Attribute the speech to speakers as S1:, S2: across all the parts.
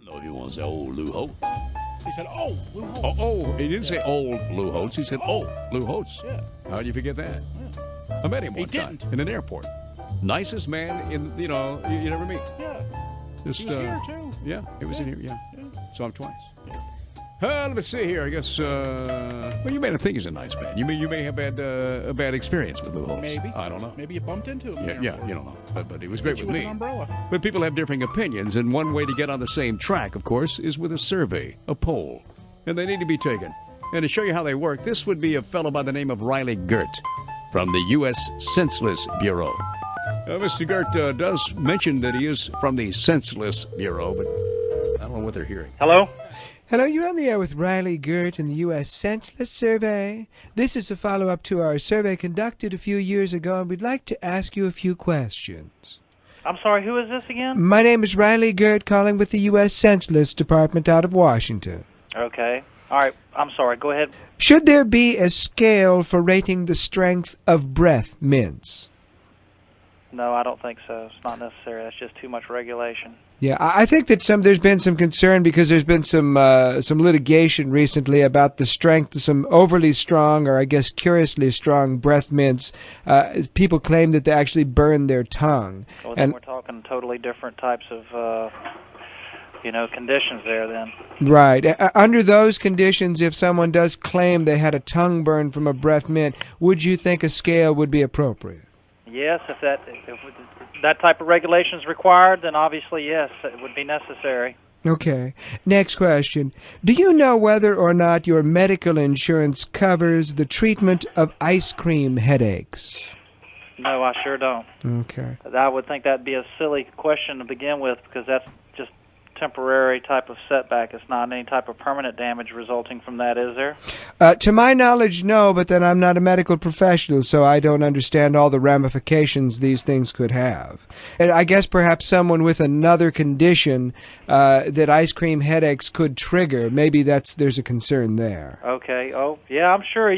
S1: know if you want to say old Lou Holtz.
S2: He said, "Oh, Lou Holtz."
S1: He didn't say old Lou Holtz. He said, Lou Holtz.
S2: Yeah.
S1: How'd you forget that?
S2: Yeah.
S1: I met him
S2: He
S1: one time
S2: didn't.
S1: in an airport. Nicest man you never meet.
S2: Yeah.
S1: Just,
S2: He was here, too.
S1: Yeah, he was in here, yeah. Saw him twice.
S2: Yeah.
S1: Let me see here. I guess, well, you may not think he's a nice man. You may have had a bad experience with Lou Holtz.
S2: Maybe.
S1: I don't know.
S2: Maybe you bumped into him.
S1: Yeah, you don't know. But he was great
S2: Hit you
S1: with
S2: with
S1: me.
S2: an umbrella.
S1: But people have differing opinions, and one way to get on the same track, of course, is with a survey, a poll. And they need to be taken. And to show you how they work, this would be a fellow by the name of Riley Gert from the U.S. Senseless Bureau. Mr. Gert does mention that he is from the Senseless Bureau, but I don't know what they're hearing.
S3: Hello?
S4: Hello, you're on the air with Riley Gert in the U.S. Senseless Survey. This is a follow-up to our survey conducted a few years ago, and we'd like to ask you a few questions.
S3: I'm sorry, who is this again?
S4: My name is Riley Gert, calling with the U.S. Senseless Department out of Washington.
S3: Okay. All right, I'm sorry, go ahead.
S4: Should there be a scale for rating the strength of breath mints?
S3: No, I don't think so. It's not necessary. That's just too much regulation.
S4: Yeah, I think that there's been some concern because there's been some litigation recently about the strength of some overly strong, or I guess curiously strong, breath mints. People claim that they actually burn their tongue.
S3: Well, then we're talking totally different types of, conditions there then.
S4: Right. Under those conditions, if someone does claim they had a tongue burn from a breath mint, would you think a scale would be appropriate?
S3: Yes, if that type of regulation is required, then obviously, yes, it would be necessary.
S4: Okay. Next question. Do you know whether or not your medical insurance covers the treatment of ice cream headaches?
S3: No, I sure don't.
S4: Okay.
S3: I would think that'd be a silly question to begin with because that's just temporary type of setback. It's not any type of permanent damage resulting from that, is there?
S4: To my knowledge, no, but then I'm not a medical professional, so I don't understand all the ramifications these things could have. And I guess perhaps someone with another condition that ice cream headaches could trigger, maybe there's a concern there.
S3: Okay. Oh, yeah, I'm sure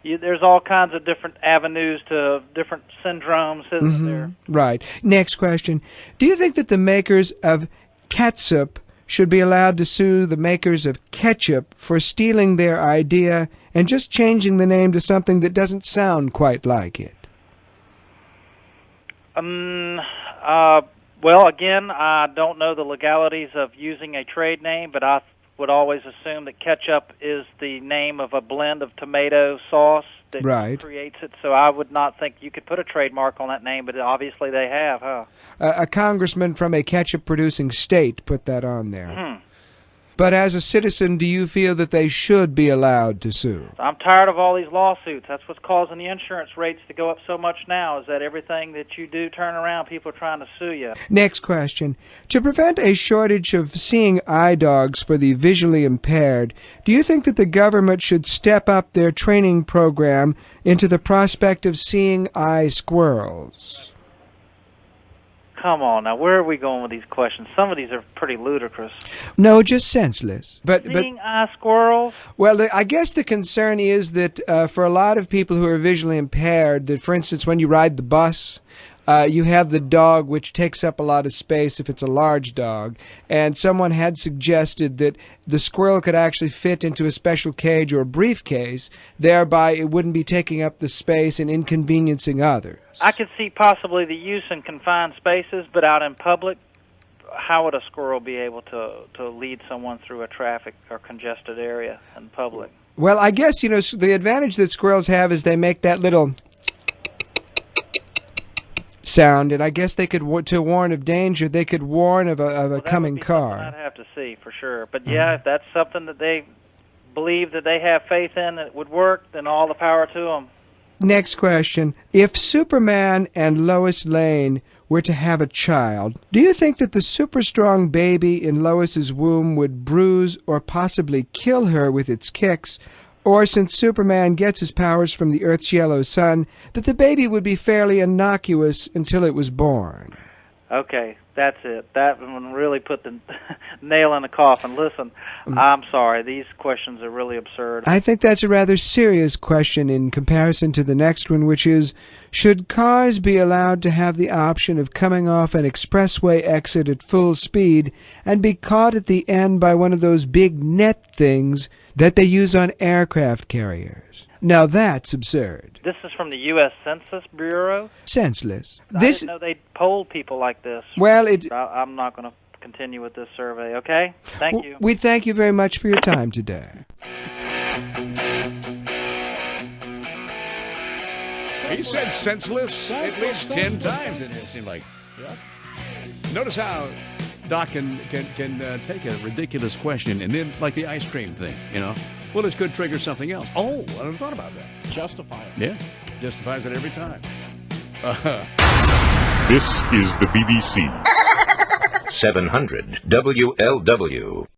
S3: there's all kinds of different avenues to different syndromes, isn't there?
S4: Right. Next question. Do you think that the makers of catsup should be allowed to sue the makers of ketchup for stealing their idea and just changing the name to something that doesn't sound quite like it?
S3: Well, again, I don't know the legalities of using a trade name, but I would always assume that ketchup is the name of a blend of tomato sauce that creates it, so I would not think you could put a trademark on that name, but obviously they have, huh?
S4: A congressman from a ketchup-producing state put that on there. But as a citizen, do you feel that they should be allowed to sue?
S3: I'm tired of all these lawsuits. That's what's causing the insurance rates to go up so much now, is that everything that you do turn around, people are trying to sue you.
S4: Next question. To prevent a shortage of seeing eye dogs for the visually impaired, do you think that the government should step up their training program into the prospect of seeing eye squirrels?
S3: Come on, now, where are we going with these questions? Some of these are pretty ludicrous.
S4: No, just senseless.
S3: Seeing eye squirrels?
S4: Well, I guess the concern is that for a lot of people who are visually impaired, that, for instance, when you ride the bus, you have the dog, which takes up a lot of space if it's a large dog, and someone had suggested that the squirrel could actually fit into a special cage or a briefcase, thereby it wouldn't be taking up the space and inconveniencing others.
S3: I could see possibly the use in confined spaces, but out in public, how would a squirrel be able to lead someone through a traffic or congested area in public?
S4: Well, I guess, the advantage that squirrels have is they make that little sound, and I guess they could, to warn of danger, they could warn of a coming car.
S3: I'd have to see for sure. But yeah, if that's something that they believe that they have faith in that it would work, then all the power to them.
S4: Next question. If Superman and Lois Lane were to have a child, do you think that the super strong baby in Lois's womb would bruise or possibly kill her with its kicks? Or, since Superman gets his powers from the Earth's yellow sun, that the baby would be fairly innocuous until it was born?
S3: Okay, That's it. That one really put the nail in the coffin. Listen, I'm sorry. These questions are really absurd.
S4: I think that's a rather serious question in comparison to the next one, which is, should cars be allowed to have the option of coming off an expressway exit at full speed and be caught at the end by one of those big net things that they use on aircraft carriers? Now that's absurd.
S3: This is from the U.S. Census Bureau?
S4: Senseless.
S3: I didn't know they polled people like this.
S4: Well,
S3: I'm not going to continue with this survey, okay? Thank you.
S4: We thank you very much for your time today.
S1: He said senseless at least 10 times, it seemed like.
S2: Yeah.
S1: Notice how Doc can take a ridiculous question and then, like the ice cream thing, well, this could trigger something else. Oh, I never thought about that.
S2: Justify it.
S1: Yeah, justifies it every time.
S5: This is the BBC. 700 WLW.